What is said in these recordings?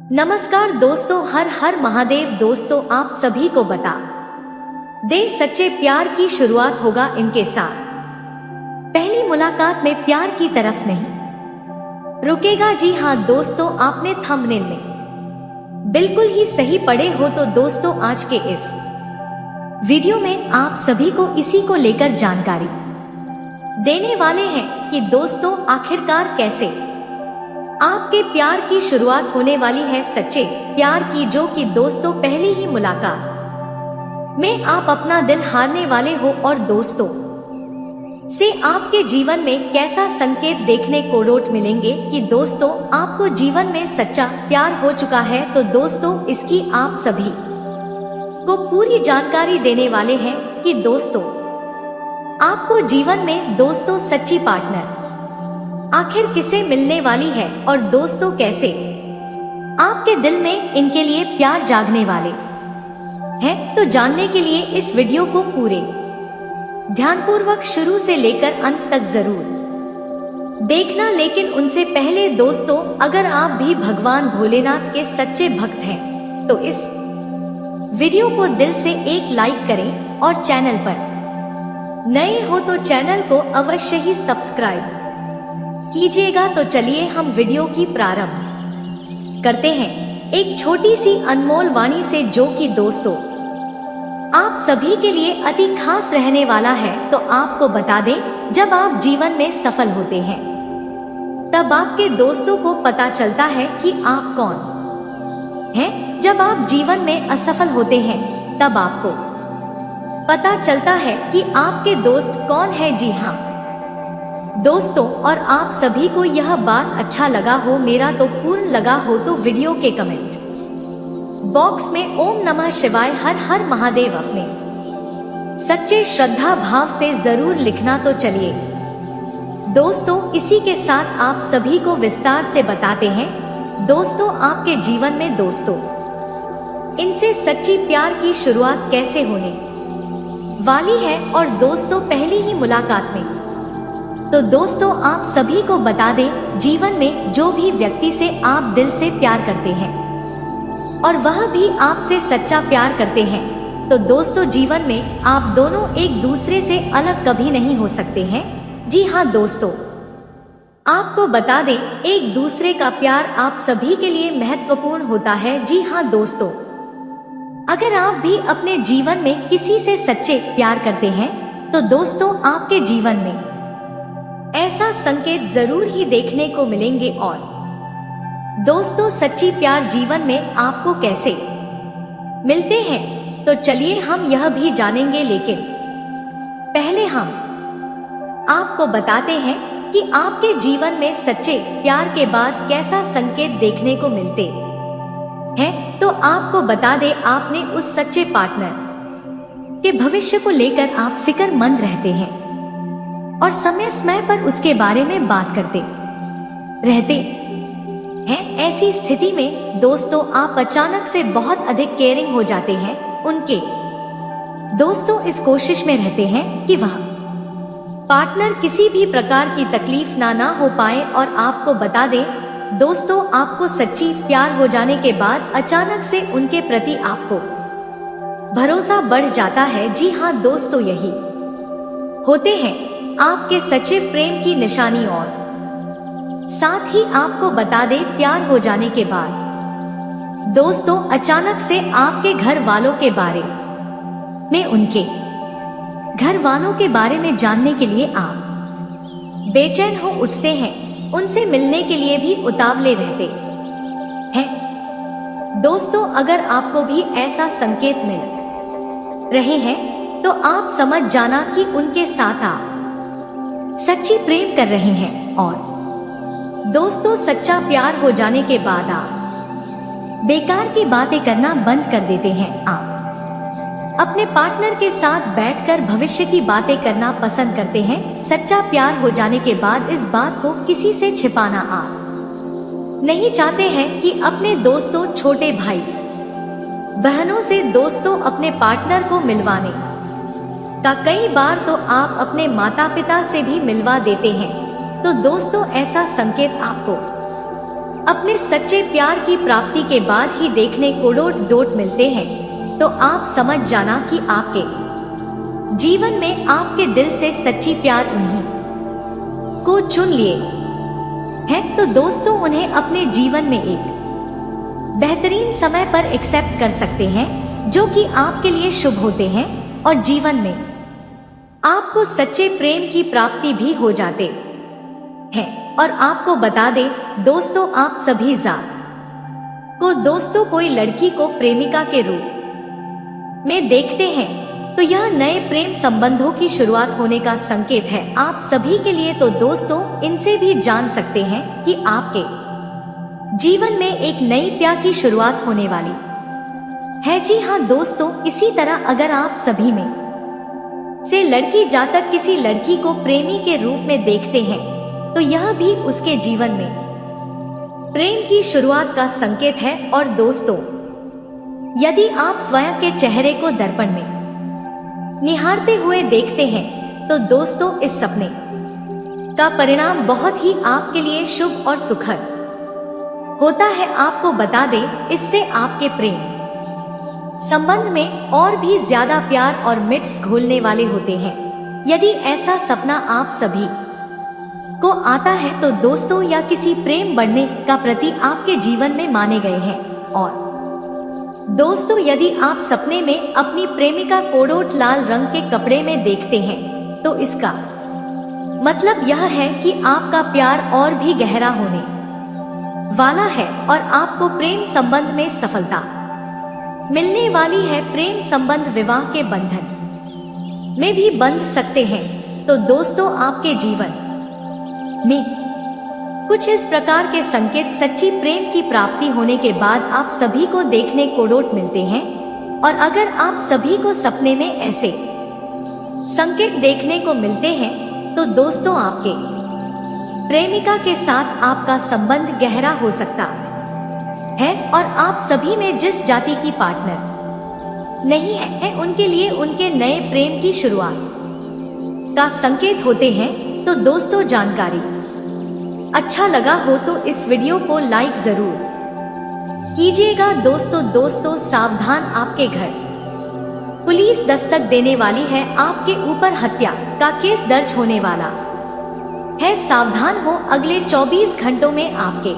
नमस्कार दोस्तों, हर हर महादेव। दोस्तों, आप सभी को बता दे, सच्चे प्यार की शुरुआत होगा इनके साथ। पहली मुलाकात में प्यार की तरफ नहीं रुकेगा। जी हाँ दोस्तों, आपने थंबनेल में बिल्कुल ही सही पढ़े हो। तो दोस्तों, आज के इस वीडियो में आप सभी को इसी को लेकर जानकारी देने वाले हैं कि दोस्तों आखिरकार कैसे आपके प्यार की शुरुआत होने वाली है सच्चे प्यार की, जो कि दोस्तों पहली ही मुलाकात में आप अपना दिल हारने वाले हो। और दोस्तों से आपके जीवन में कैसा संकेत देखने को रोट मिलेंगे कि दोस्तों आपको जीवन में सच्चा प्यार हो चुका है। तो दोस्तों इसकी आप सभी को पूरी जानकारी देने वाले हैं कि दोस्तों आपको जीवन में दोस्तों सच्ची पार्टनर आखिर किसे मिलने वाली है, और दोस्तों कैसे आपके दिल में इनके लिए प्यार जागने वाले हैं। तो जानने के लिए इस वीडियो को पूरे ध्यानपूर्वक शुरू से लेकर अंत तक जरूर देखना। लेकिन उनसे पहले दोस्तों, अगर आप भी भगवान भोलेनाथ के सच्चे भक्त हैं तो इस वीडियो को दिल से एक लाइक करें, और चैनल पर नए हो तो चैनल को अवश्य ही सब्सक्राइब कीजिएगा। तो चलिए हम वीडियो की प्रारंभ करते हैं एक छोटी सी अनमोल वाणी से, जो कि दोस्तों आप सभी के लिए अति खास रहने वाला है। तो आपको बता दें, जब आप जीवन में सफल होते हैं तब आपके दोस्तों को पता चलता है कि आप कौन हैं। जब आप जीवन में असफल होते हैं तब आपको पता चलता है कि आपके दोस्त कौन है। जी हाँ दोस्तों, और आप सभी को यह बात अच्छा लगा हो, मेरा तो पूर्ण लगा हो, तो वीडियो के कमेंट बॉक्स में ओम नमः शिवाय हर हर महादेव अपने सच्चे श्रद्धा भाव से जरूर लिखना। तो चलिए दोस्तों इसी के साथ आप सभी को विस्तार से बताते हैं दोस्तों आपके जीवन में दोस्तों इनसे सच्ची प्यार की शुरुआत कैसे होने वाली है। और दोस्तों पहली ही मुलाकात में तो दोस्तों आप सभी को बता दें, जीवन में जो भी व्यक्ति से आप दिल से प्यार करते हैं और वह भी आपसे सच्चा प्यार करते हैं, तो दोस्तों जीवन में आप दोनों एक दूसरे से अलग कभी नहीं हो सकते हैं। जी हाँ दोस्तों, आपको बता दें, एक दूसरे का प्यार आप सभी के लिए महत्वपूर्ण होता है। जी हाँ दोस्तों, अगर आप भी अपने जीवन में किसी से सच्चे प्यार करते हैं तो दोस्तों आपके जीवन में ऐसा संकेत जरूर ही देखने को मिलेंगे। और दोस्तों सच्ची प्यार जीवन में आपको कैसे मिलते हैं, तो चलिए हम यह भी जानेंगे। लेकिन पहले हम आपको बताते हैं कि आपके जीवन में सच्चे प्यार के बाद कैसा संकेत देखने को मिलते हैं। तो आपको बता दें, आपने उस सच्चे पार्टनर के भविष्य को लेकर आप फिक्रमंद रहते हैं और समय समय पर उसके बारे में बात करते रहते हैं। ऐसी स्थिति में दोस्तों आप अचानक से बहुत अधिक केयरिंग हो जाते हैं उनके। दोस्तों इस कोशिश में रहते हैं कि वह पार्टनर किसी भी प्रकार की तकलीफ ना हो पाए। और आपको बता दें दोस्तों, आपको सच्ची प्यार हो जाने के बाद अचानक से उनके प्रति आपको भरोसा बढ़ जाता है। जी हाँ दोस्तों, यही होते हैं आपके सच्चे प्रेम की निशानी। और साथ ही आपको बता दें, प्यार हो जाने के बाद दोस्तों अचानक से आपके घर वालों के बारे में, उनके घर वालों के बारे में जानने के लिए आप बेचैन हो उठते हैं, उनसे मिलने के लिए भी उतावले रहते हैं। दोस्तों अगर आपको भी ऐसा संकेत मिल रहे हैं तो आप समझ जाना कि उनके साथ आप सच्ची प्रेम कर रहे हैं। और दोस्तों सच्चा प्यार हो जाने के बाद आप बेकार की बातें करना बंद कर देते हैं। आप अपने पार्टनर के साथ बैठकर भविष्य की बातें करना पसंद करते हैं। सच्चा प्यार हो जाने के बाद इस बात को किसी से छिपाना आप नहीं चाहते हैं कि अपने दोस्तों, छोटे भाई बहनों से दोस्तों अपने पार्टनर को मिलवाने का कई बार तो आप अपने माता पिता से भी मिलवा देते हैं। तो दोस्तों ऐसा संकेत आपको अपने सच्चे प्यार की प्राप्ति के बाद ही देखने को डोट मिलते हैं, तो आप समझ जाना कि आपके जीवन में आपके दिल से सच्ची प्यार उन्हीं को चुन लिए हैं। तो दोस्तों, उन्हें अपने जीवन में एक बेहतरीन समय पर एक्सेप्ट कर सकते हैं जो कि आपके लिए शुभ होते हैं, और जीवन में आपको सच्चे प्रेम की प्राप्ति भी हो जाते हैं। और आपको बता दें दोस्तों, आप सभी जात को दोस्तों कोई लड़की को प्रेमिका के रूप में देखते हैं तो यह नए प्रेम संबंधों की शुरुआत होने का संकेत है आप सभी के लिए। तो दोस्तों, इनसे भी जान सकते हैं कि आपके जीवन में एक नई प्यार की शुरुआत होने वाली है। जी हाँ दोस्तों, इसी तरह अगर आप सभी में से लड़की जातक किसी लड़की को प्रेमी के रूप में देखते हैं तो यह भी उसके जीवन में प्रेम की शुरुआत का संकेत है। और दोस्तों, यदि आप स्वयं के चेहरे को दर्पण में निहारते हुए देखते हैं तो दोस्तों, इस सपने का परिणाम बहुत ही आपके लिए शुभ और सुखद होता है। आपको बता दें, इससे आपके प्रेम संबंध में और भी ज्यादा प्यार और मिट्स घोलने वाले होते हैं। यदि ऐसा सपना आप सभी को आता है तो दोस्तों, या किसी प्रेम बढ़ने का प्रति आपके जीवन में माने गए हैं। और दोस्तों, यदि आप सपने में अपनी प्रेमिका को लाल रंग के कपड़े में देखते हैं तो इसका मतलब यह है कि आपका प्यार और भी गहरा होने वाला है और आपको प्रेम संबंध में सफलता मिलने वाली है। प्रेम संबंध विवाह के बंधन में भी बंध सकते हैं। तो दोस्तों, आपके जीवन में कुछ इस प्रकार के संकेत सच्ची प्रेम की प्राप्ति होने के बाद आप सभी को देखने को मिलते हैं। और अगर आप सभी को सपने में ऐसे संकेत देखने को मिलते हैं तो दोस्तों, आपके प्रेमिका के साथ आपका संबंध गहरा हो सकता है। और आप सभी में जिस जाति की पार्टनर नहीं है उनके लिए उनके नए प्रेम की शुरुआत का संकेत होते हैं। तो दोस्तों, जानकारी अच्छा लगा हो तो इस वीडियो को लाइक जरूर कीजिएगा। दोस्तों सावधान, आपके घर पुलिस दस्तक देने वाली है। आपके ऊपर हत्या का केस दर्ज होने वाला है। सावधान हो, अगले 24 घंटों में आपके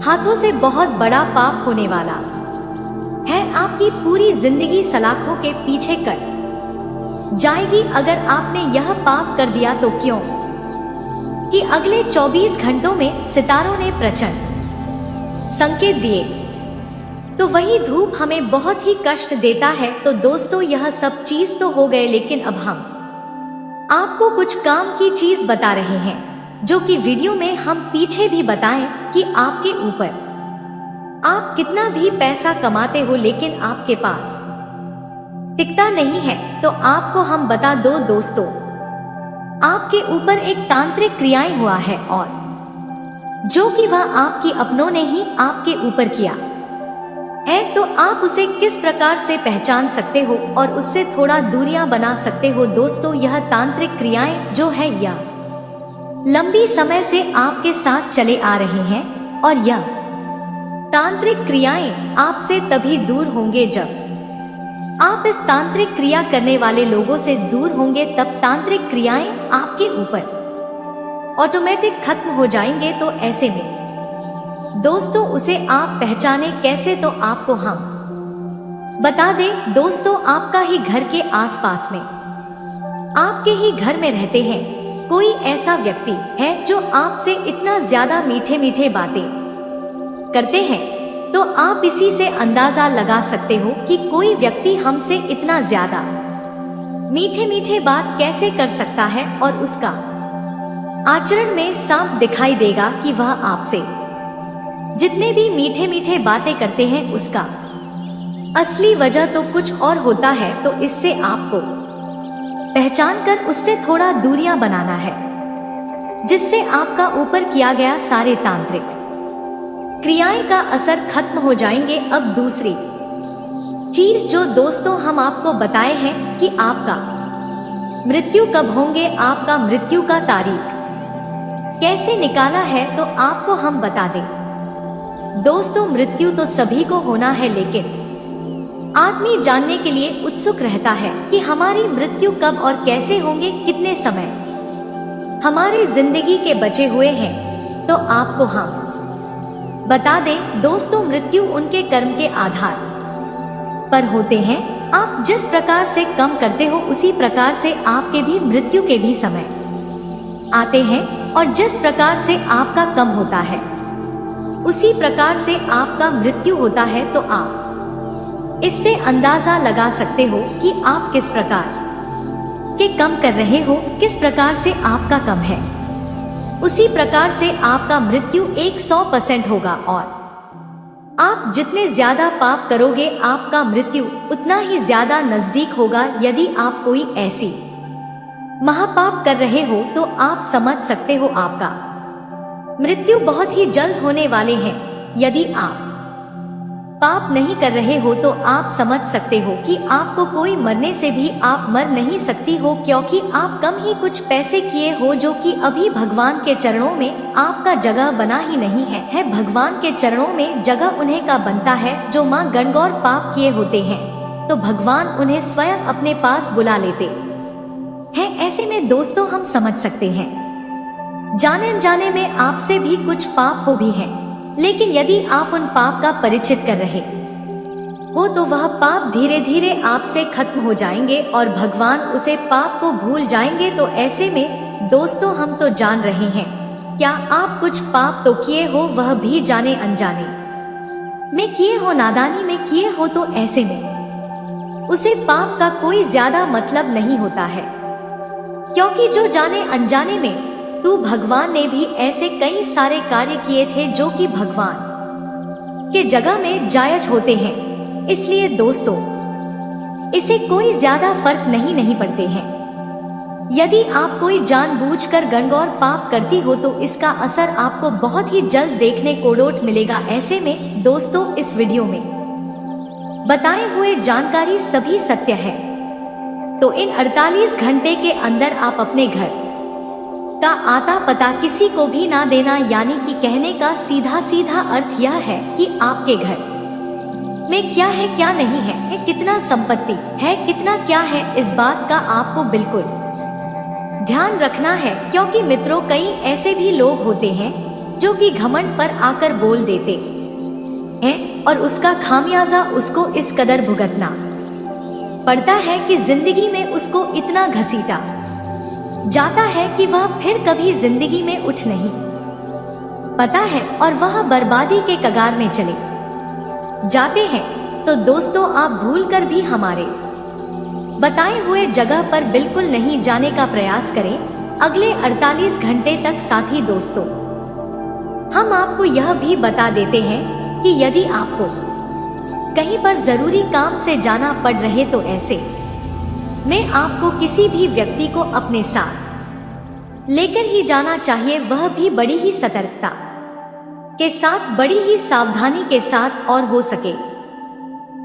हाथों से बहुत बड़ा पाप होने वाला है। आपकी पूरी जिंदगी सलाखों के पीछे कट जाएगी अगर आपने यह पाप कर दिया तो। क्यों कि अगले 24 घंटों में सितारों ने प्रचंड संकेत दिए, तो वही धूप हमें बहुत ही कष्ट देता है। तो दोस्तों, यह सब चीज तो हो गए, लेकिन अब हम आपको कुछ काम की चीज बता रहे हैं जो कि वीडियो में हम पीछे भी बताएं कि आपके ऊपर आप कितना भी पैसा कमाते हो लेकिन आपके पास टिकता नहीं है तो आपको हम बता दो दोस्तों, आपके ऊपर एक तांत्रिक क्रियाएं हुआ है और जो कि वह आपकी अपनों ने ही आपके ऊपर किया है। तो आप उसे किस प्रकार से पहचान सकते हो और उससे थोड़ा दूरियां बना सकते हो। दोस्तों, यह तांत्रिक क्रियाएं जो है यह लंबी समय से आपके साथ चले आ रहे हैं और यह तांत्रिक क्रियाएं आपसे तभी दूर होंगे जब आप इस तांत्रिक क्रिया करने वाले लोगों से दूर होंगे। तब तांत्रिक क्रियाएं आपके ऊपर ऑटोमेटिक खत्म हो जाएंगे। तो ऐसे में दोस्तों, उसे आप पहचाने कैसे, तो आपको हम बता दें दोस्तों, आपका ही घर के आसपास में आपके ही घर में रहते हैं कोई ऐसा व्यक्ति है जो आपसे इतना ज्यादा मीठे मीठे बातें करते हैं, तो आप इसी से अंदाजा लगा सकते हो कि कोई व्यक्ति हमसे इतना ज्यादा मीठे मीठे बात कैसे कर सकता है। और उसका आचरण में साफ दिखाई देगा कि वह आपसे जितने भी मीठे मीठे बातें करते हैं उसका असली वजह तो कुछ और होता है। तो इससे आपको पहचान कर उससे थोड़ा दूरियां बनाना है, जिससे आपका ऊपर किया गया सारे तांत्रिक क्रियाएं का असर खत्म हो जाएंगे। अब दूसरी चीज जो दोस्तों हम आपको बताए हैं कि आपका मृत्यु कब होंगे, आपका मृत्यु का तारीख कैसे निकाला है, तो आपको हम बता दें दोस्तों, मृत्यु तो सभी को होना है, लेकिन आदमी जानने के लिए उत्सुक रहता है कि हमारी मृत्यु कब और कैसे होंगे, कितने समय हमारी जिंदगी के बचे हुए हैं। तो आपको हम बता दें दोस्तों, मृत्यु उनके कर्म के आधार पर होते हैं। आप जिस प्रकार से कम करते हो उसी प्रकार से आपके भी मृत्यु के भी समय आते हैं, और जिस प्रकार से आपका कम होता है उसी प्रकार से आपका मृत्यु होता है। तो आप इससे अंदाजा लगा सकते हो कि आप किस प्रकार के कम कर रहे हो, किस प्रकार से आपका कम है, उसी प्रकार से आपका मृत्यु 100% होगा। और आप जितने ज्यादा पाप करोगे आपका मृत्यु उतना ही ज्यादा नजदीक होगा। यदि आप कोई ऐसी महापाप कर रहे हो तो आप समझ सकते हो आपका मृत्यु बहुत ही जल्द होने वाले हैं। यदि आप पाप नहीं कर रहे हो तो आप समझ सकते हो कि आपको कोई मरने से भी आप मर नहीं सकती हो, क्योंकि आप कम ही कुछ पैसे किए हो जो कि अभी भगवान के चरणों में आपका जगह बना ही नहीं है। भगवान के चरणों में जगह उन्हें का बनता है जो माँ गणगौर पाप किए होते हैं, तो भगवान उन्हें स्वयं अपने पास बुला लेते हैं। ऐसे में दोस्तों हम समझ सकते हैं जाने अनजाने में आपसे भी कुछ पाप हो भी है, लेकिन यदि आप उन पाप का परिचित कर रहे हो तो वह पाप धीरे धीरे आपसे खत्म हो जाएंगे और भगवान उसे पाप को भूल जाएंगे। तो ऐसे में दोस्तों हम तो जान रहे हैं, क्या आप कुछ पाप तो किए हो, वह भी जाने अनजाने में किए हो, नादानी में किए हो, तो ऐसे में उसे पाप का कोई ज्यादा मतलब नहीं होता है, क्योंकि जो जाने अनजाने में तू भगवान ने भी ऐसे कई सारे कार्य किए थे जो कि भगवान के जगह में जायज होते हैं। इसलिए दोस्तों इसे कोई ज्यादा फर्क नहीं पड़ते हैं। यदि आप कोई जानबूझकर गणगौर पाप करती हो तो इसका असर आपको बहुत ही जल्द देखने को डोट मिलेगा। ऐसे में दोस्तों इस वीडियो में बताए हुए जानकारी सभी सत्य है, तो इन 48 घंटे के अंदर आप अपने घर का आता पता किसी को भी ना देना। यानी कि कहने का सीधा अर्थ यह है कि आपके घर में क्या है क्या नहीं है, कितना संपत्ति है कितना क्या है, इस बात का आपको बिल्कुल ध्यान रखना है। क्योंकि मित्रों कई ऐसे भी लोग होते हैं जो कि घमंड पर आकर बोल देते हैं और उसका खामियाजा उसको इस कदर भुगतना पड़ता है कि जिंदगी में उसको इतना घसीटा जाता है कि वह फिर कभी जिंदगी में उठ नहीं पाता है और वह बर्बादी के कगार में चले जाते हैं। तो दोस्तों आप भूलकर भी हमारे बताए हुए जगह पर बिल्कुल नहीं जाने का प्रयास करें अगले 48 घंटे तक। साथ ही दोस्तों हम आपको यह भी बता देते हैं कि यदि आपको कहीं पर जरूरी काम से जाना पड़ रहे तो ऐसे में आपको किसी भी व्यक्ति को अपने साथ लेकर ही जाना चाहिए, वह भी बड़ी ही सतर्कता के साथ, बड़ी ही सावधानी के साथ, और हो सके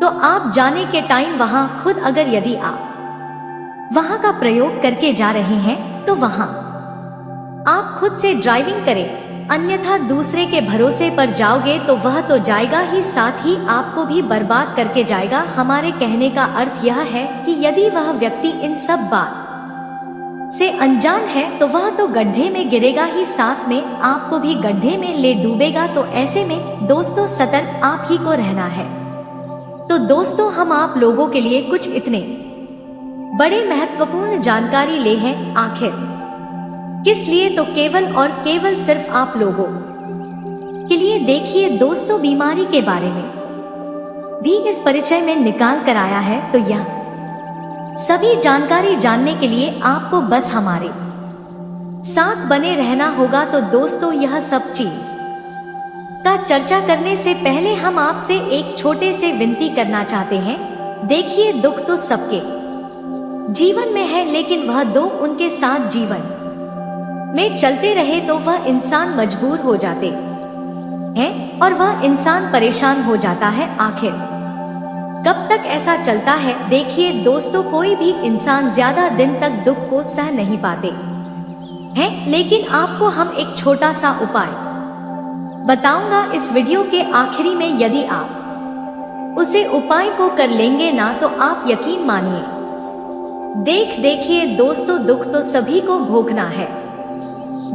तो आप जाने के टाइम वहां खुद, अगर यदि आप वहां का प्रयोग करके जा रहे हैं तो वहां आप खुद से ड्राइविंग करें, अन्यथा दूसरे के भरोसे पर जाओगे तो वह तो जाएगा ही, साथ ही आपको भी बर्बाद करके जाएगा। हमारे कहने का अर्थ यह है कि यदि वह व्यक्ति इन सब बात से अनजान है तो वह तो गड्ढे में गिरेगा ही, साथ में आपको भी गड्ढे में ले डूबेगा। तो ऐसे में दोस्तों सतर्क आप ही को रहना है। तो दोस्तों हम आप लोगों के लिए कुछ इतने बड़े महत्वपूर्ण जानकारी ले हैं, आखिर किस लिए, तो केवल और केवल सिर्फ आप लोगों के लिए। देखिए दोस्तों बीमारी के बारे में भी इस परिचय में निकाल कर आया है, तो यह सभी जानकारी जानने के लिए आपको बस हमारे साथ बने रहना होगा। तो दोस्तों यह सब चीज का चर्चा करने से पहले हम आपसे एक छोटे से विनती करना चाहते हैं। देखिए दुख तो सबके जीवन में है, लेकिन वह दो उनके साथ जीवन में चलते रहे तो वह इंसान मजबूर हो जाते हैं और वह इंसान परेशान हो जाता है। आखिर कब तक ऐसा चलता है? देखिए दोस्तों कोई भी इंसान ज्यादा दिन तक दुख को सह नहीं पाते हैं, लेकिन आपको हम एक छोटा सा उपाय बताऊंगा इस वीडियो के आखिरी में। यदि आप उसे उपाय को कर लेंगे ना तो आप यकीन मानिए, देखिए दोस्तों, दुख तो सभी को भोगना है।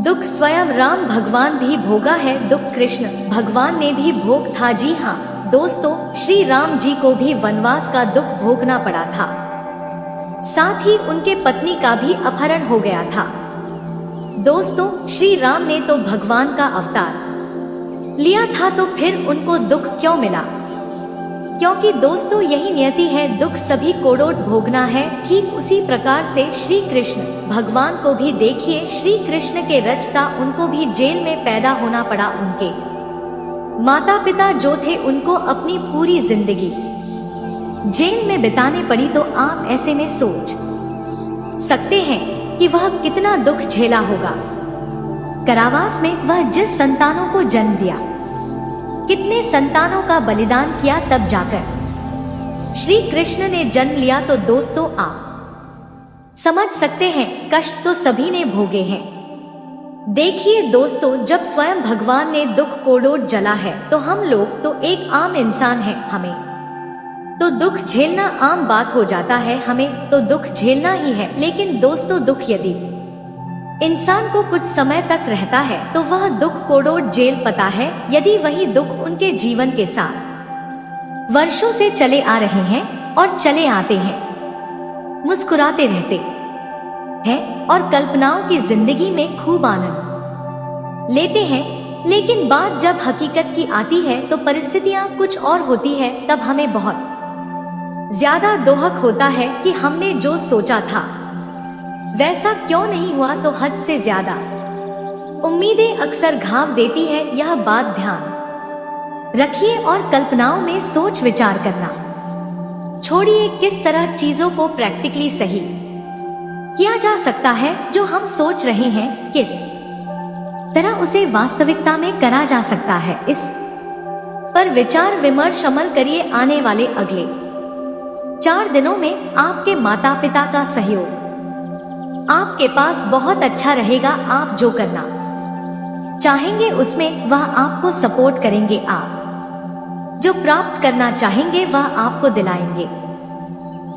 दुख स्वयं राम भगवान भी भोगा है, दुख कृष्ण भगवान ने भी भोग था। जी हाँ दोस्तों, श्री राम जी को भी वनवास का दुख भोगना पड़ा था, साथ ही उनके पत्नी का भी अपहरण हो गया था। दोस्तों, श्री राम ने तो भगवान का अवतार लिया था, तो फिर उनको दुख क्यों मिला? क्योंकि दोस्तों यही नियति है, दुख सभी को भोगना है। ठीक उसी प्रकार से श्री कृष्ण भगवान को भी देखिए, श्री कृष्ण के रचता उनको भी जेल में पैदा होना पड़ा। उनके माता पिता जो थे उनको अपनी पूरी जिंदगी जेल में बिताने पड़ी। तो आप ऐसे में सोच सकते हैं कि वह कितना दुख झेला होगा। कारावास में वह जिस संतानों को जन्म दिया, कितने संतानों का बलिदान किया, तब जाकर श्री कृष्ण ने जन्म लिया। तो दोस्तों आप समझ सकते हैं, कष्ट तो सभी ने भोगे हैं। देखिए दोस्तों, जब स्वयं भगवान ने दुख को जला है, तो हम लोग तो एक आम इंसान हैं, हमें तो दुख झेलना आम बात हो जाता है, हमें तो दुख झेलना ही है। लेकिन दोस्तों, दुख यदि इंसान को कुछ समय तक रहता है तो वह दुख को झेल पाता है। यदि वही दुख उनके जीवन के साथ वर्षों से चले आ रहे हैं और चले आते हैं, मुस्कुराते रहते हैं और कल्पनाओं की जिंदगी में खूब आनंद लेते हैं, लेकिन बात जब हकीकत की आती है तो परिस्थितियां कुछ और होती है, तब हमें बहुत ज्यादा दोहक होता है कि हमने जो सोचा था वैसा क्यों नहीं हुआ। तो हद से ज्यादा उम्मीदें अक्सर घाव देती है, यह बात ध्यान रखिए और कल्पनाओं में सोच विचार करना छोड़िए। किस तरह चीजों को प्रैक्टिकली सही किया जा सकता है, जो हम सोच रहे हैं किस तरह उसे वास्तविकता में करा जा सकता है, इस पर विचार विमर्श अमल करिए। आने वाले अगले 4 दिनों में आपके माता पिता का सहयोग आपके पास बहुत अच्छा रहेगा। आप जो करना चाहेंगे उसमें वह आपको सपोर्ट करेंगे, आप जो प्राप्त करना चाहेंगे वह आपको दिलाएंगे।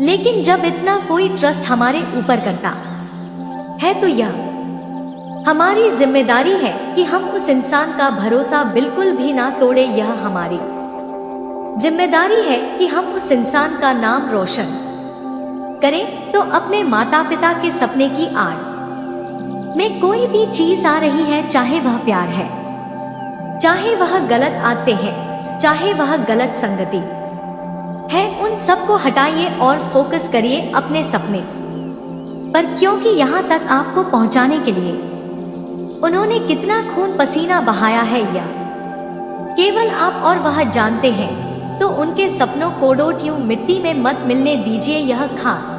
लेकिन जब इतना कोई ट्रस्ट हमारे ऊपर करता है तो यह हमारी जिम्मेदारी है कि हम उस इंसान का भरोसा बिल्कुल भी ना तोड़े। यह हमारी जिम्मेदारी है कि हम उस इंसान का नाम रोशन करें। तो अपने माता पिता के सपने की आड़ में कोई भी चीज आ रही है, चाहे वह प्यार है, चाहे वह गलत आते हैं, चाहे वह गलत संगति है, उन सब को हटाइए और फोकस करिए अपने सपने पर। क्योंकि यहाँ तक आपको पहुँचाने के लिए उन्होंने कितना खून पसीना बहाया है, यह केवल आप और वह जानते हैं। तो उनके सपनों को यूं मिट्टी में मत मिलने दीजिए। यह खास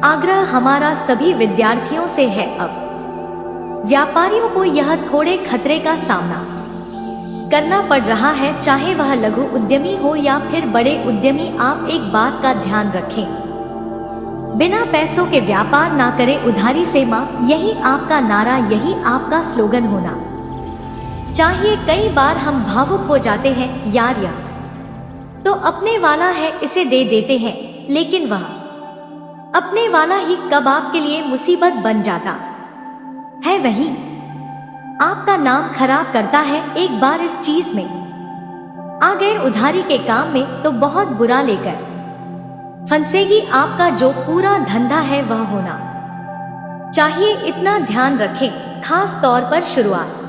आग्रह हमारा सभी विद्यार्थियों से है। अब व्यापारियों को यह थोड़े खतरे का सामना करना पड़ रहा है, चाहे वह लघु उद्यमी हो या फिर बड़े उद्यमी। आप एक बात का ध्यान रखें, बिना पैसों के व्यापार ना करें, उधारी से मां। यही आपका नारा, यही आपका स्लोगन होना चाहिए। कई बार हम भावुक हो जाते हैं, यार यह तो अपने वाला है, इसे दे देते हैं, लेकिन वह अपने वाला ही कब आपके लिए मुसीबत बन जाता है, वही आपका नाम खराब करता है। एक बार इस चीज में आ गए उधारी के काम में तो बहुत बुरा लेकर फंसेगी। आपका जो पूरा धंधा है वह होना चाहिए, इतना ध्यान रखें। खास तौर पर शुरुआत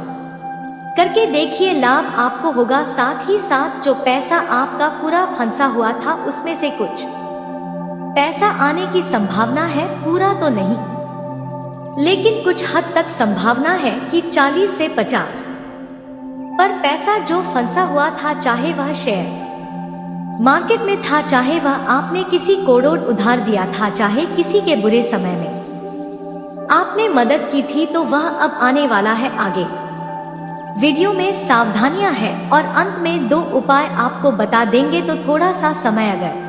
करके देखिए, लाभ आपको होगा। साथ ही साथ जो पैसा आपका पूरा फंसा हुआ था उसमें से कुछ पैसा आने की संभावना है, पूरा तो नहीं लेकिन कुछ हद तक संभावना है कि 40 से 50 पर पैसा जो फंसा हुआ था, चाहे वह शेयर मार्केट में था, चाहे वह आपने किसी को उधार दिया था, चाहे किसी के बुरे समय में आपने मदद की थी, तो वह अब आने वाला है। आगे वीडियो में सावधानियां हैं और अंत में 2 उपाय आपको बता देंगे, तो थोड़ा सा समय अगर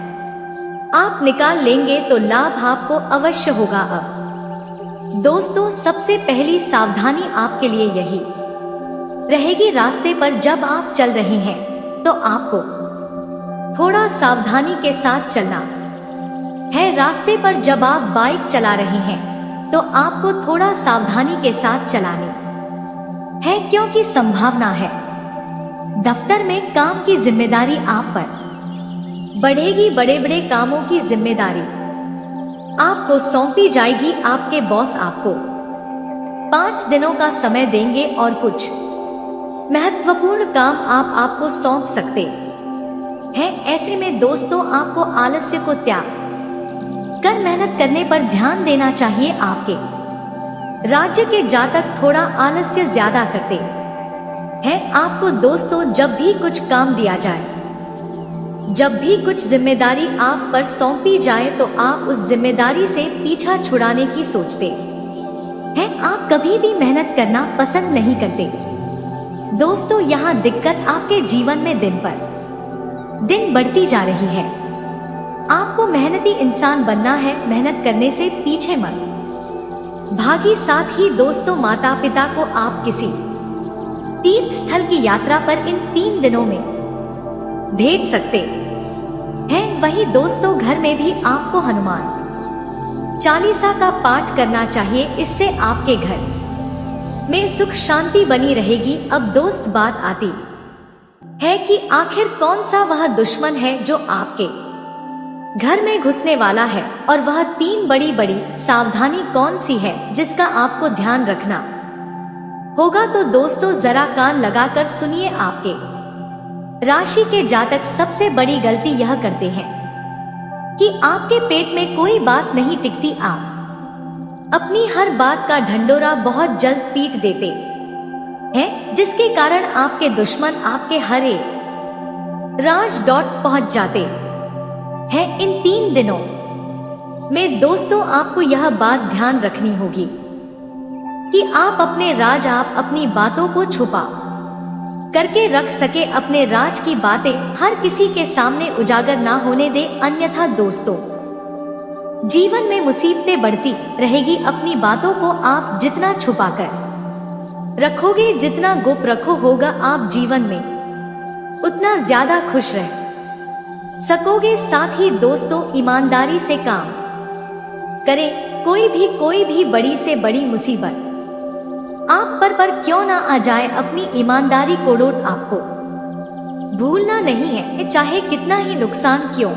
आप निकाल लेंगे तो लाभ आपको अवश्य होगा। अब दोस्तों, सबसे पहली सावधानी आपके लिए यही रहेगी। रास्ते पर जब आप चल रहे हैं तो आपको थोड़ा सावधानी के साथ चलना है। रास्ते पर जब आप बाइक चला रहे हैं तो आपको थोड़ा सावधानी के साथ चलानी है, क्योंकि संभावना है दफ्तर में काम की जिम्मेदारी आप पर बढ़ेगी। बड़े बड़े कामों की जिम्मेदारी आपको सौंपी जाएगी। आपके बॉस आपको 5 दिनों का समय देंगे और कुछ महत्वपूर्ण काम आपको सौंप सकते हैं। ऐसे में दोस्तों आपको आलस्य को त्याग कर मेहनत करने पर ध्यान देना चाहिए। आपके राज्य के जातक थोड़ा आलस्य ज्यादा करते हैं। आपको दोस्तों जब भी कुछ काम दिया जाए, जब भी कुछ जिम्मेदारी आप पर सौंपी जाए तो आप उस जिम्मेदारी से पीछा छुड़ाने की सोचते हैं। आप कभी भी मेहनत करना पसंद नहीं करते। दोस्तों यहाँ दिक्कत आपके जीवन में दिन पर दिन बढ़ती जा रही है। आपको मेहनती इंसान बनना है। मेहनत करने से पीछे मत भागी। साथ ही दोस्तों माता पिता को आप किसी तीर्थ स्थल की यात्रा पर इन 3 दिनों में भेज सकते हैं। वहीं दोस्तों घर में भी आपको हनुमान चालीसा का पाठ करना चाहिए। इससे आपके घर में सुख शांति बनी रहेगी। अब दोस्त बात आती है कि आखिर कौन सा वह दुश्मन है जो आपके घर में घुसने वाला है, और वह 3 बड़ी बड़ी सावधानी कौन सी है जिसका आपको ध्यान रखना होगा। तो दोस्तों जरा कान लगाकर सुनिए। आपके राशि के जातक सबसे बड़ी गलती यह करते हैं कि आपके पेट में कोई बात नहीं टिकती। आप अपनी हर बात का ढंढोरा बहुत जल्द पीट देते हैं, जिसके कारण आपके दुश्मन आपके हर एक राज पहुंच जाते हैं। इन 3 दिनों में दोस्तों आपको यह बात ध्यान रखनी होगी कि आप अपने राज, आप अपनी बातों को छुपा करके रख सके। अपने राज की बातें हर किसी के सामने उजागर ना होने दे, अन्यथा दोस्तों जीवन में मुसीबतें बढ़ती रहेगी। अपनी बातों को आप जितना छुपा कर रखोगे, जितना गुप्त रखो होगा, आप जीवन में उतना ज्यादा खुश रह सकोगे। साथ ही दोस्तों ईमानदारी से काम करें। कोई भी बड़ी से बड़ी मुसीबत आप पर क्यों ना आ जाए, अपनी ईमानदारी को आपको भूलना नहीं है। चाहे कितना ही नुकसान क्यों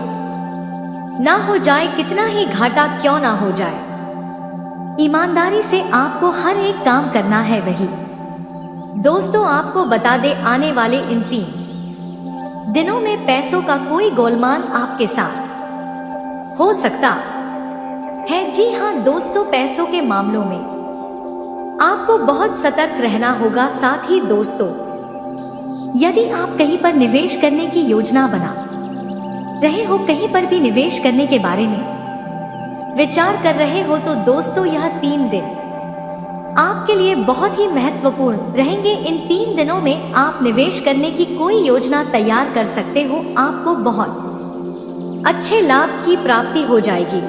ना हो जाए, कितना ही घाटा क्यों ना हो जाए, ईमानदारी से आपको हर एक काम करना है। वही दोस्तों आपको बता दे, आने वाले इन 3 दिनों में पैसों का कोई गोलमाल आपके साथ हो सकता है। जी हाँ दोस्तों, पैसों के मामलों में आपको बहुत सतर्क रहना होगा। साथ ही दोस्तों यदि आप कहीं पर निवेश करने की योजना बना रहे हो, कहीं पर भी निवेश करने के बारे में विचार कर रहे हो, तो दोस्तों यह 3 दिन आपके लिए बहुत ही महत्वपूर्ण रहेंगे। इन 3 दिनों में आप निवेश करने की कोई योजना तैयार कर सकते हो। आपको बहुत अच्छे लाभ की प्राप्ति हो जाएगी।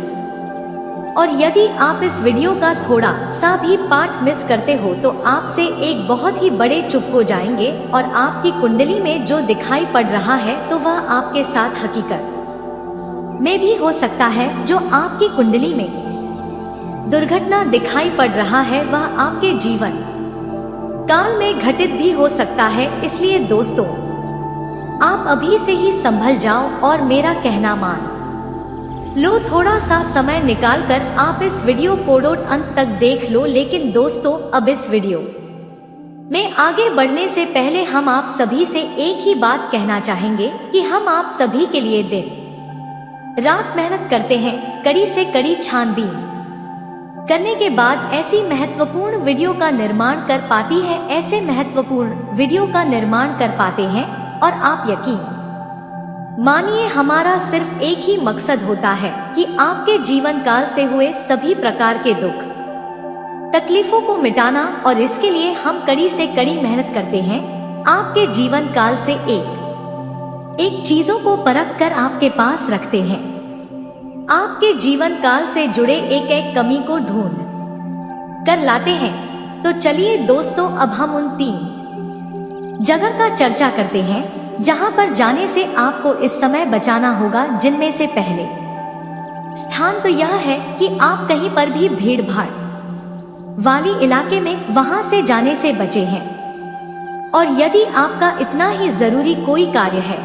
और यदि आप इस वीडियो का थोड़ा सा भी पार्ट मिस करते हो तो आपसे एक बहुत ही बड़े चुप हो जाएंगे, और आपकी कुंडली में जो दिखाई पड़ रहा है तो वह आपके साथ हकीकत में भी हो सकता है। जो आपकी कुंडली में दुर्घटना दिखाई पड़ रहा है वह आपके जीवन काल में घटित भी हो सकता है। इसलिए दोस्तों आप अभी से ही संभल जाओ और मेरा कहना मान लो। थोड़ा सा समय निकालकर आप इस वीडियो को अंत तक देख लो। लेकिन दोस्तों अब इस वीडियो में आगे बढ़ने से पहले हम आप सभी से एक ही बात कहना चाहेंगे कि हम आप सभी के लिए दिन रात मेहनत करते हैं, कड़ी से कड़ी छानबीन करने के बाद ऐसी महत्वपूर्ण वीडियो का निर्माण कर पाती है, ऐसे महत्वपूर्ण वीडियो का निर्माण कर पाते हैं। और आप यकीन मानिए हमारा सिर्फ एक ही मकसद होता है कि आपके जीवन काल से हुए सभी प्रकार के दुख तकलीफों को मिटाना, और इसके लिए हम कड़ी से कड़ी मेहनत करते हैं। आपके जीवन काल से एक चीजों को परख कर आपके पास रखते हैं। आपके जीवन काल से जुड़े एक एक कमी को ढूंढ कर लाते हैं। तो चलिए दोस्तों अब हम उन 3 जगह का चर्चा करते हैं जहां पर जाने से आपको इस समय बचाना होगा। जिनमें से पहले स्थान तो यह है कि आप कहीं पर भी भीड़ भाड़ वाली इलाके में वहां से जाने से बचे हैं। और यदि आपका इतना ही जरूरी कोई कार्य है,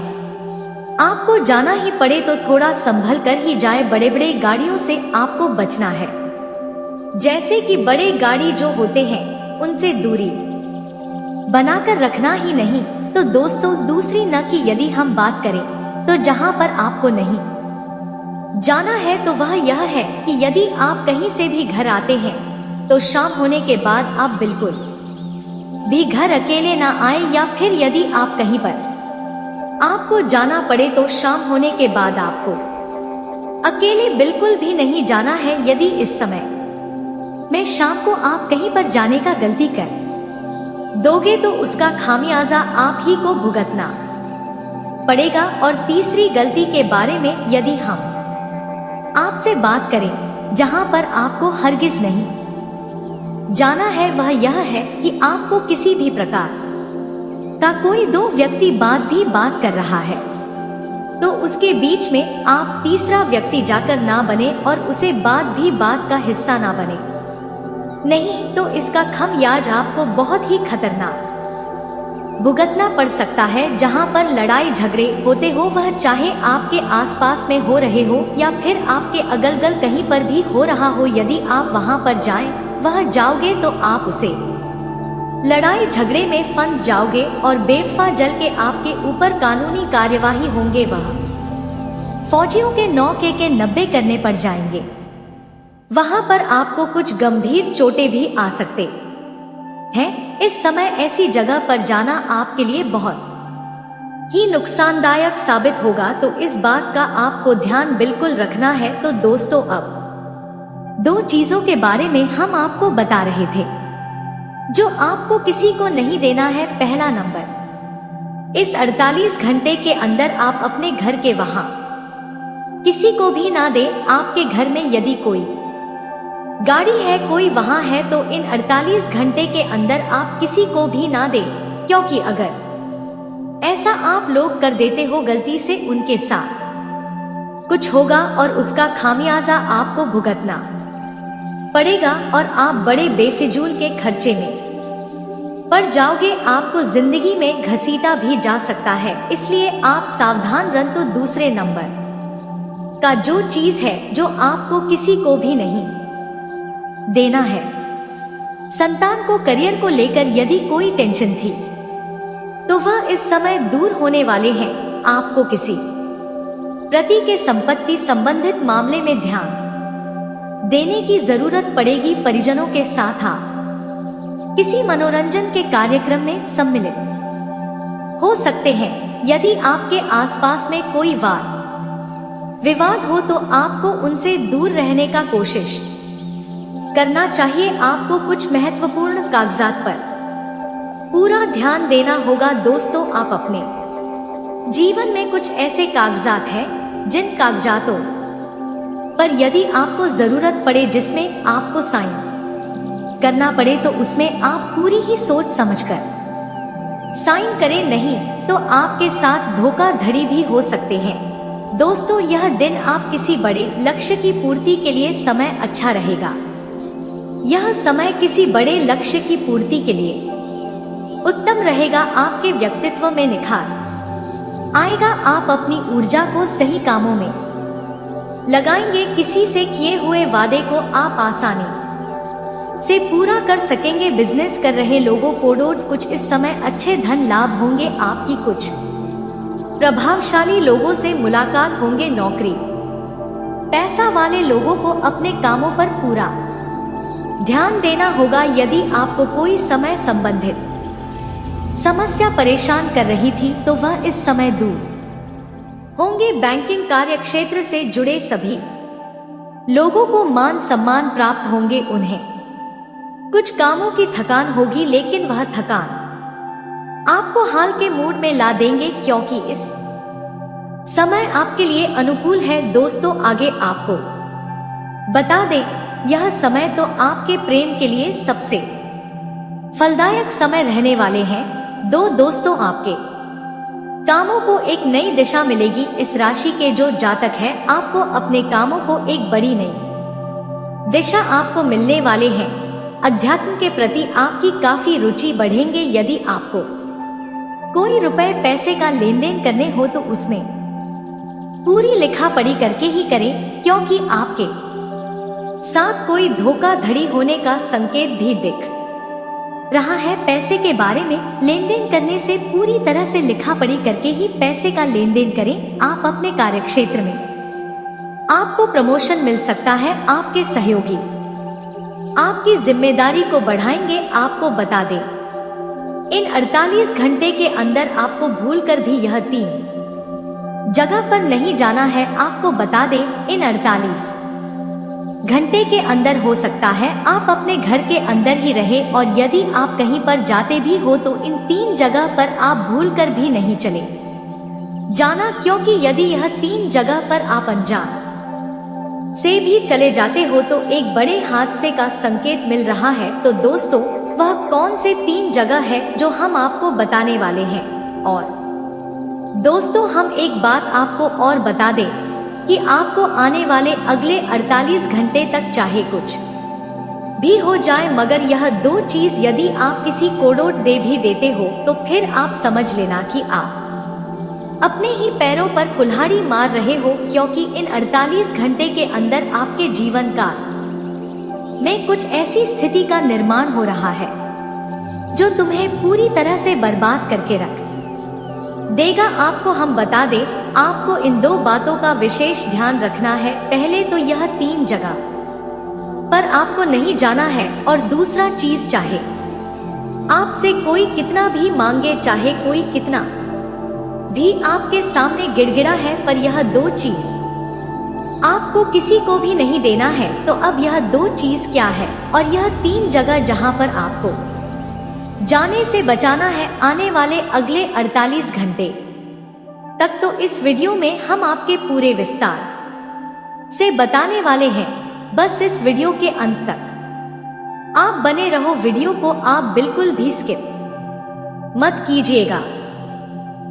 आपको जाना ही पड़े तो थोड़ा संभल कर ही जाए। बड़े बड़े गाड़ियों से आपको बचना है, जैसे कि बड़े गाड़ी जो होते हैं उनसे दूरी बनाकर रखना ही नहीं। तो दोस्तों, दूसरी न कि यदि हम बात करें तो जहां पर आपको नहीं जाना है तो वह यह है कि यदि आप कहीं से भी घर आते हैं तो शाम होने के बाद आप बिल्कुल भी घर अकेले ना आए, या फिर यदि आप कहीं पर आपको जाना पड़े तो शाम होने के बाद आपको अकेले बिल्कुल भी नहीं जाना है। यदि इस समय में शाम को आप कहीं पर जाने का गलती कर दोगे तो उसका खामियाजा आप ही को भुगतना पड़ेगा। और तीसरी गलती के बारे में यदि हम आपसे बात करें जहां पर आपको हरगिज नहीं जाना है, वह यह है कि आपको किसी भी प्रकार का कोई दो व्यक्ति बात कर रहा है तो उसके बीच में आप तीसरा व्यक्ति जाकर ना बने और उसे बात का हिस्सा ना बने, नहीं तो इसका खमियाज आपको बहुत ही खतरनाक भुगतना पड़ सकता है। जहां पर लड़ाई झगड़े होते हो, वह चाहे आपके आसपास में हो रहे हो या फिर आपके अगल-बगल कहीं पर भी हो रहा हो, यदि आप वहां पर जाओगे तो आप उसे लड़ाई झगड़े में फंस जाओगे और बेवफा जल के आपके ऊपर कानूनी कार्यवाही होंगे। वह फौजियों के 9 के 90 करने पड़ जाएंगे। वहां पर आपको कुछ गंभीर चोटें भी आ सकते हैं। इस समय ऐसी जगह पर जाना आपके लिए बहुत ही नुकसानदायक साबित होगा, तो इस बात का आपको ध्यान बिल्कुल रखना है। तो दोस्तों, अब 2 चीजों के बारे में हम आपको बता रहे थे जो आपको किसी को नहीं देना है। पहला नंबर, इस 48 घंटे के अंदर आप अपने घर के वहां किसी को भी ना दे। आपके घर में यदि कोई गाड़ी है, कोई वहां है, तो इन 48 घंटे के अंदर आप किसी को भी ना दे, क्योंकि अगर ऐसा आप लोग कर देते हो गलती से, उनके साथ कुछ होगा और उसका खामियाजा आपको भुगतना पड़ेगा और आप बड़े बेफिजूल के खर्चे में पड़ जाओगे। आपको जिंदगी में घसीटा भी जा सकता है, इसलिए आप सावधान रहें। तो दूसरे नंबर का जो चीज है जो आपको किसी को भी नहीं देना है, संतान को, करियर को लेकर यदि कोई टेंशन थी तो वह इस समय दूर होने वाले हैं। आपको किसी प्रति के संपत्ति संबंधित मामले में ध्यान देने की जरूरत पड़ेगी। परिजनों के साथ आप किसी मनोरंजन के कार्यक्रम में सम्मिलित हो सकते हैं। यदि आपके आसपास में कोई वाद विवाद हो तो आपको उनसे दूर रहने का कोशिश करना चाहिए। आपको कुछ महत्वपूर्ण कागजात पर पूरा ध्यान देना होगा। दोस्तों, आप अपने जीवन में कुछ ऐसे कागजात हैं जिन कागजातों पर यदि आपको जरूरत पड़े, जिसमें आपको साइन करना पड़े, तो उसमें आप पूरी ही सोच समझकर साइन करें, नहीं तो आपके साथ धोखाधड़ी भी हो सकते हैं। दोस्तों, यह दिन आप किसी बड़े लक्ष्य की पूर्ति के लिए समय अच्छा रहेगा। यह समय किसी बड़े लक्ष्य की पूर्ति के लिए उत्तम रहेगा। आपके व्यक्तित्व में निखार आएगा। आप अपनी ऊर्जा को सही कामों में लगाएंगे। किसी से किए हुए वादे को आप आसानी से पूरा कर सकेंगे। बिजनेस कर रहे लोगों को कुछ इस समय अच्छे धन लाभ होंगे। आपकी कुछ प्रभावशाली लोगों से मुलाकात होंगे। नौकरी पैसा वाले लोगों को अपने कामों पर पूरा ध्यान देना होगा। यदि आपको कोई समय संबंधित समस्या परेशान कर रही थी तो वह इस समय दूर होंगे। बैंकिंग कार्य क्षेत्र से जुड़े सभी लोगों को मान सम्मान प्राप्त होंगे। उन्हें कुछ कामों की थकान होगी, लेकिन वह थकान आपको हाल के मूड में ला देंगे, क्योंकि इस समय आपके लिए अनुकूल है। दोस्तों, आगे आपको बता दें, यह समय तो आपके प्रेम के लिए सबसे फलदायक समय रहने वाले हैं। दोस्तों आपके कामों को एक नई दिशा मिलेगी। इस राशि के जो जातक हैं, आपको अपने कामों को एक बड़ी नई दिशा आपको मिलने वाले हैं। अध्यात्म के प्रति आपकी काफी रुचि बढ़ेंगे। यदि आपको कोई रुपए पैसे का लेन देन करने हो तो उसमें पूरी लिखा पढ़ी करके ही करें, क्योंकि आपके साथ कोई धोखाधड़ी होने का संकेत भी दिख रहा है। पैसे के बारे में लेन देन करने से पूरी तरह से लिखा पढ़ी करके ही पैसे का लेन देन करें। आप अपने कार्यक्षेत्र में आपको प्रमोशन मिल सकता है। आपके सहयोगी आपकी जिम्मेदारी को बढ़ाएंगे। आपको बता दें, इन 48 घंटे के अंदर आपको भूलकर भी यह 3 जगह पर नहीं जाना है। आपको बता दें, इन 48 घंटे के अंदर हो सकता है आप अपने घर के अंदर ही रहे, और यदि आप कहीं पर जाते भी हो तो इन 3 जगह पर आप भूलकर भी नहीं चले जाना, क्योंकि यदि यह 3 जगह पर आप अनजान से भी चले जाते हो तो एक बड़े हादसे का संकेत मिल रहा है। तो दोस्तों, वह कौन से 3 जगह है जो हम आपको बताने वाले हैं। और दोस्तों, हम एक बात आपको और बता दें कि आपको आने वाले अगले 48 घंटे तक चाहे कुछ भी हो जाए, मगर यह 2 चीज यदि आप किसी को डोट दे भी देते हो तो फिर आप समझ लेना कि आप अपने ही पैरों पर कुल्हाड़ी मार रहे हो, क्योंकि इन 48 घंटे के अंदर आपके जीवन काल में कुछ ऐसी स्थिति का निर्माण हो रहा है जो तुम्हें पूरी तरह से बर्बाद करके रख देगा। आपको हम बता दें, आपको इन 2 बातों का विशेष ध्यान रखना है। पहले तो यह 3 जगह पर आपको नहीं जाना है, और दूसरा चीज, चाहे आपसे कोई कितना भी मांगे, चाहे कोई कितना भी आपके सामने गिड़गिड़ा है, पर यह 2 चीज आपको किसी को भी नहीं देना है। तो अब यह 2 चीज क्या है, और यह 3 जगह जहां पर आपको जाने से बचाना है आने वाले अगले 48 घंटे तक। तो इस वीडियो में हम आपके पूरे विस्तार से बताने वाले हैं। बस इस वीडियो के अंत तक आप बने रहो। वीडियो को आप बिल्कुल भी स्किप मत कीजिएगा।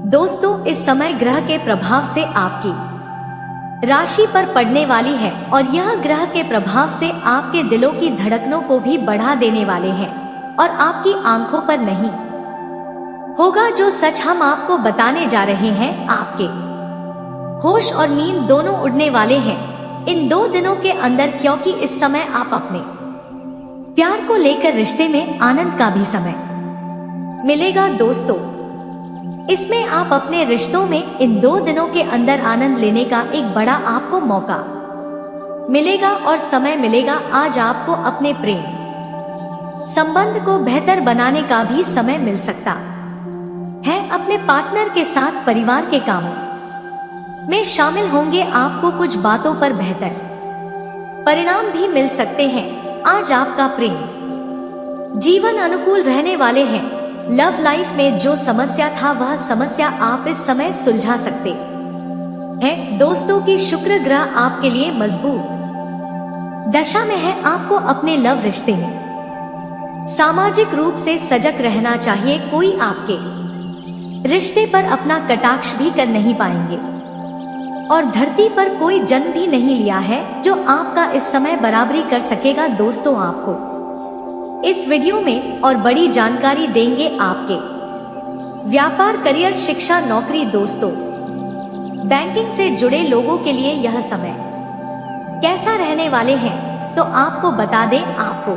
दोस्तों, इस समय ग्रह के प्रभाव से आपकी राशि पर पड़ने वाली है, और यह ग्रह के प्रभाव से आपके दिलों की धड़कनों को भी बढ़ा देने वाले हैं, और आपकी आंखों पर नहीं होगा जो सच हम आपको बताने जा रहे हैं। आपके होश और नींद दोनों उड़ने वाले हैं इन 2 दिनों के अंदर, क्योंकि इस समय आप अपने प्यार को लेकर रिश्ते में आनंद का भी समय मिलेगा। दोस्तों, इसमें आप अपने रिश्तों में इन 2 दिनों के अंदर आनंद लेने का एक बड़ा आपको मौका मिलेगा और समय मिलेगा। आज आपको अपने प्रेम संबंध को बेहतर बनाने का भी समय मिल सकता है। अपने पार्टनर के साथ परिवार के कामों में शामिल होंगे। आपको कुछ बातों पर बेहतर परिणाम भी मिल सकते हैं। आज आपका प्रेम जीवन अनुकूल रहने वाले हैं। लव लाइफ में जो समस्या था वह समस्या आप इस समय सुलझा सकते हैं। दोस्तों की शुक्र ग्रह आपके लिए मजबूत दशा में है। आपको अपने लव रिश्ते में सामाजिक रूप से सजग रहना चाहिए। कोई आपके रिश्ते पर अपना कटाक्ष भी कर नहीं पाएंगे, और धरती पर कोई जन्म भी नहीं लिया है जो आपका इस समय बराबरी कर सकेगा। दोस्तों, आपको इस वीडियो में और बड़ी जानकारी देंगे आपके व्यापार, करियर, शिक्षा, नौकरी। दोस्तों, बैंकिंग से जुड़े लोगों के लिए यह समय कैसा रहने वाले हैं, तो आपको बता दें, आपको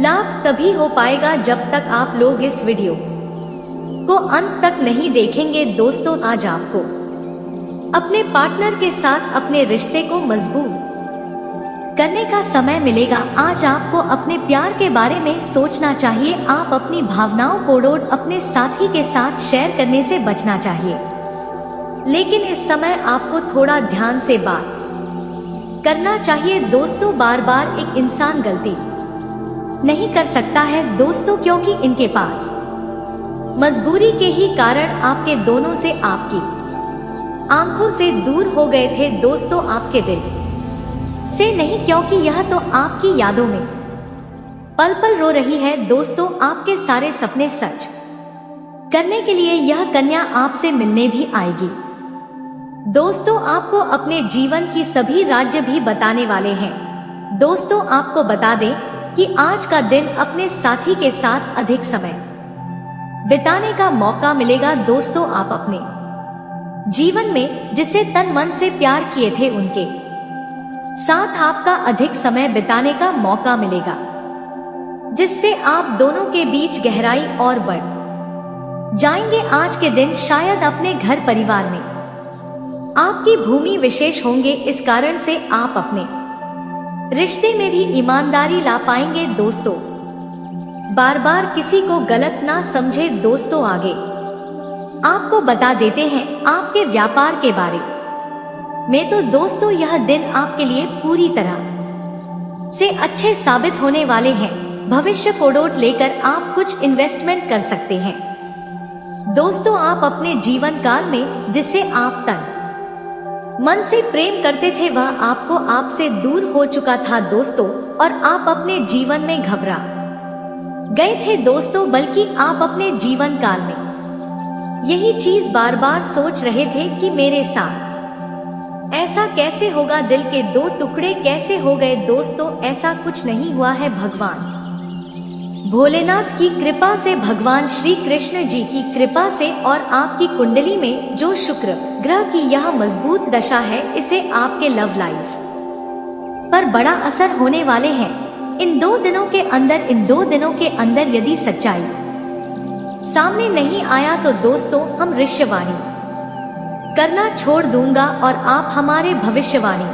लाभ तभी हो पाएगा जब तक आप लोग इस वीडियो को अंत तक नहीं देखेंगे। दोस्तों, आज आपको अपने पार्टनर के साथ अपने रिश्ते को मजबूत करने का समय मिलेगा। आज आपको अपने प्यार के बारे में सोचना चाहिए। आप अपनी भावनाओं को रोड अपने साथी के साथ शेयर करने से बचना चाहिए, लेकिन इस समय आपको थोड़ा ध्यान से बात करना चाहिए। दोस्तों, बार बार एक इंसान गलती नहीं कर सकता है दोस्तों, क्योंकि इनके पास मजबूरी के ही कारण आपके दोनों से आपकी आंखों से दूर हो गए थे। दोस्तों, आपके दिल से नहीं, क्योंकि यह तो आपकी यादों में पल पल रो रही है। दोस्तों, आपके सारे सपने सच करने के लिए यह कन्या आपसे मिलने भी आएगी। दोस्तों, आपको अपने जीवन की सभी राज्य भी बताने वाले हैं। दोस्तों, आपको बता दें कि आज का दिन अपने साथी के साथ अधिक समय बिताने का मौका मिलेगा। दोस्तों, आप अपने जीवन में जिसे तन मन से प्यार किए थे उनके साथ आपका अधिक समय बिताने का मौका मिलेगा, जिससे आप दोनों के बीच गहराई और बढ़ जाएंगे। आज के दिन शायद अपने घर परिवार में आपकी भूमि विशेष होंगे। इस कारण से आप अपने रिश्ते में भी ईमानदारी ला पाएंगे। दोस्तों, बार बार किसी को गलत ना समझे। दोस्तों, आगे आपको बता देते हैं आपके व्यापार के बारे में। तो दोस्तों, यह दिन आपके लिए पूरी तरह से अच्छे साबित होने वाले हैं। भविष्य कोडोट लेकर आप कुछ इन्वेस्टमेंट कर सकते हैं। दोस्तों, आप अपने जीवन काल में जिसे आप तन मन से प्रेम करते थे वह आपको आपसे दूर हो चुका था। दोस्तों, और आप अपने जीवन में घबरा गए थे। दोस्तों, बल्कि आप अपने जीवन काल में यही चीज बार बार सोच रहे थे कि मेरे साथ ऐसा कैसे होगा, दिल के दो टुकड़े कैसे हो गए। दोस्तों, ऐसा कुछ नहीं हुआ है। भगवान भोलेनाथ की कृपा से, भगवान श्री कृष्ण जी की कृपा से और आपकी कुंडली में जो शुक्र ग्रह की यह मजबूत दशा है, इसे आपके लव लाइफ पर बड़ा असर होने वाले हैं। इन 2 दिनों के अंदर यदि सच्चाई सामने नहीं आया तो दोस्तों, हम भविष्यवाणी करना छोड़ दूंगा और आप हमारे भविष्यवाणी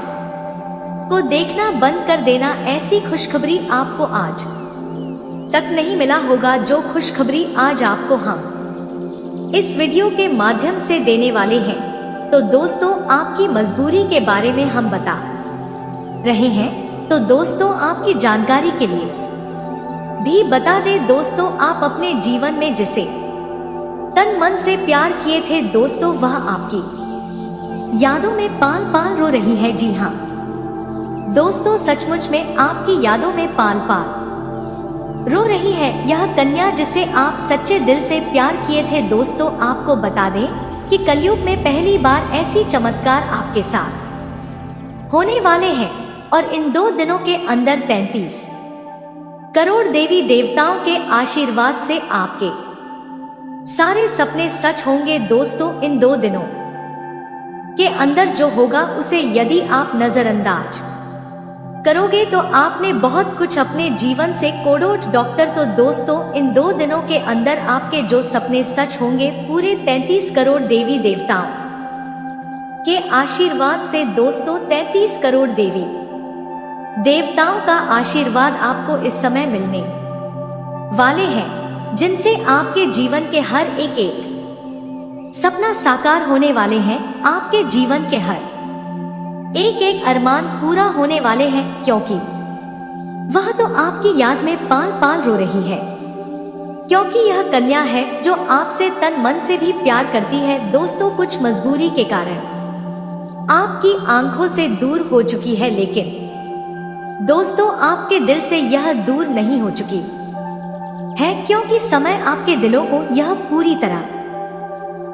को देखना बंद कर देना। ऐसी खुशखबरी आपको आज तक नहीं मिला होगा जो खुशखबरी आज आपको हम इस वीडियो के माध्यम से देने वाले हैं। तो दोस्तों, आपकी मजबूरी के बारे में हम बता रहे हैं। तो दोस्तों, आपकी जानकारी के लिए भी बता दें। दोस्तों, आप अपने जीवन में जिसे तन मन से प्यार किए थे दोस्तों, वह आपकी यादों में पाल पाल रो रही है। जी हाँ दोस्तों, सचमुच में आपकी यादों में पाल पाल रो रही है यह कन्या जिसे आप सच्चे दिल से प्यार किए थे। दोस्तों, आपको बता दें कि कलयुग में पहली बार ऐसी चमत्कार आपके साथ होने वाले हैं और इन 2 दिनों के अंदर 33 करोड़ देवी देवताओं के आशीर्वाद से आपके सारे सपने सच होंगे। दोस्तों, इन 2 दिनों के अंदर जो होगा उसे यदि आप नजरअंदाज करोगे तो आपने बहुत कुछ अपने जीवन से कोडोट डॉक्टर। तो दोस्तों, इन 2 दिनों के अंदर आपके जो सपने सच होंगे पूरे 33 करोड़ देवी देवताओं के आशीर्वाद से। दोस्तों, 33 करोड़ देवी देवताओं का आशीर्वाद आपको इस समय मिलने वाले हैं, जिनसे आपके जीवन के हर एक सपना साकार होने वाले हैं। आपके जीवन के हर एक अरमान पूरा होने वाले हैं, क्योंकि वह तो आपकी याद में पाल पाल रो रही है, क्योंकि यह कन्या है जो आपसे तन मन से भी प्यार करती है। दोस्तों, कुछ मजबूरी के कारण आपकी आंखों से दूर हो चुकी है, लेकिन दोस्तों, आपके दिल से यह दूर नहीं हो चुकी है, क्योंकि समय आपके दिलों को यह पूरी तरह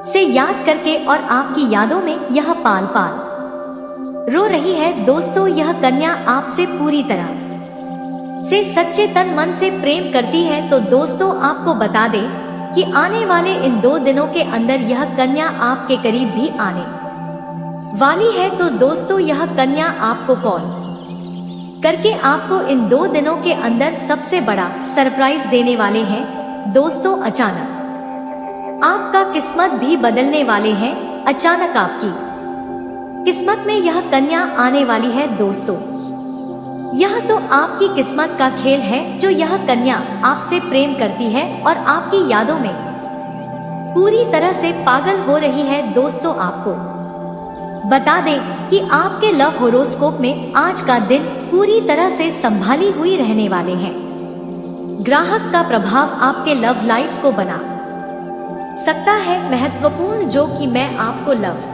से याद करके और आपकी यादों में यह पाल पाल रो रही है। दोस्तों, यह कन्या आपसे पूरी तरह से सच्चे तन मन से प्रेम करती है। तो दोस्तों, आपको बता दें कि आने वाले इन 2 दिनों के अंदर यह कन्या आपके करीब भी आने वाली है। तो दोस्तों, यह कन्या आपको कॉल करके आपको इन 2 दिनों के अंदर सबसे बड़ा सरप्राइज देने वाले हैं। दोस्तों, अचानक आपका किस्मत भी बदलने वाले हैं। अचानक आपकी किस्मत में यह कन्या आने वाली है। दोस्तों, यह तो आपकी किस्मत का खेल है जो यह कन्या आपसे प्रेम करती है और आपकी यादों में पूरी तरह से पागल हो रही है। दोस्तों, आपको बता दें कि आपके लव होरोस्कोप में आज का दिन पूरी तरह से संभाली हुई रहने वाले हैं। ग्राहक का प्रभाव आपके लव लाइफ को बना सकता है महत्वपूर्ण, जो कि मैं आपको लव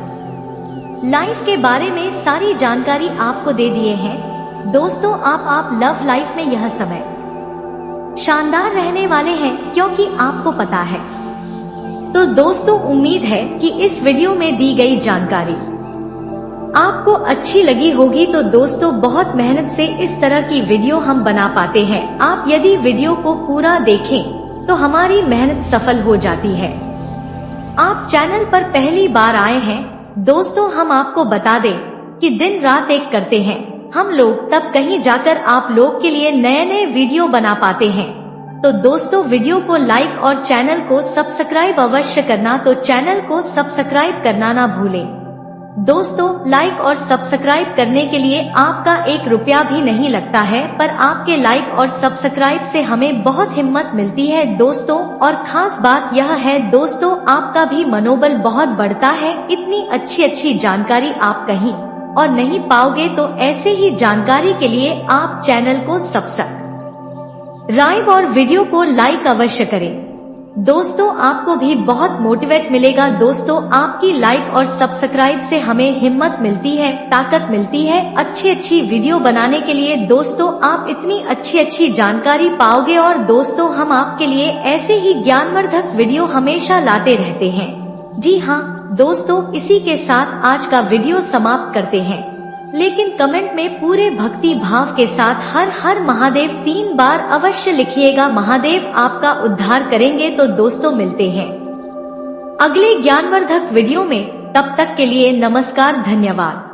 लाइफ के बारे में सारी जानकारी आपको दे दिए हैं। दोस्तों, आप लव लाइफ में यह समय शानदार रहने वाले हैं, क्योंकि आपको पता है तो दोस्तों उम्मीद है कि इस वीडियो में दी गई जानकारी आपको अच्छी लगी होगी। तो दोस्तों बहुत मेहनत से इस तरह की वीडियो हम बना पाते हैं। आप यदि वीडियो को पूरा देखें तो हमारी मेहनत सफल हो जाती है। आप चैनल पर पहली बार आए हैं दोस्तों, हम आपको बता दें कि दिन रात एक करते हैं हम लोग, तब कहीं जाकर आप लोग के लिए नए नए वीडियो बना पाते हैं। तो दोस्तों वीडियो को लाइक और चैनल को सब्सक्राइब अवश्य करना। तो चैनल को सब्सक्राइब करना ना भूलें। दोस्तों लाइक और सब्सक्राइब करने के लिए आपका 1 रुपया भी नहीं लगता है, पर आपके लाइक और सब्सक्राइब से हमें बहुत हिम्मत मिलती है दोस्तों। और खास बात यह है दोस्तों, आपका भी मनोबल बहुत बढ़ता है। इतनी अच्छी जानकारी आप कहीं और नहीं पाओगे। तो ऐसे ही जानकारी के लिए आप चैनल को सब्सक्राइब और वीडियो को लाइक अवश्य करें। दोस्तों आपको भी बहुत मोटिवेट मिलेगा। दोस्तों आपकी लाइक और सब्सक्राइब से हमें हिम्मत मिलती है, ताकत मिलती है अच्छी वीडियो बनाने के लिए। दोस्तों आप इतनी अच्छी जानकारी पाओगे और दोस्तों हम आपके लिए ऐसे ही ज्ञानवर्धक वीडियो हमेशा लाते रहते हैं। जी हाँ दोस्तों, इसी के साथ आज का वीडियो समाप्त करते हैं, लेकिन कमेंट में पूरे भक्ति भाव के साथ हर हर महादेव 3 बार अवश्य लिखिएगा। महादेव आपका उद्धार करेंगे। तो दोस्तों मिलते हैं अगले ज्ञानवर्धक वीडियो में, तब तक के लिए नमस्कार, धन्यवाद।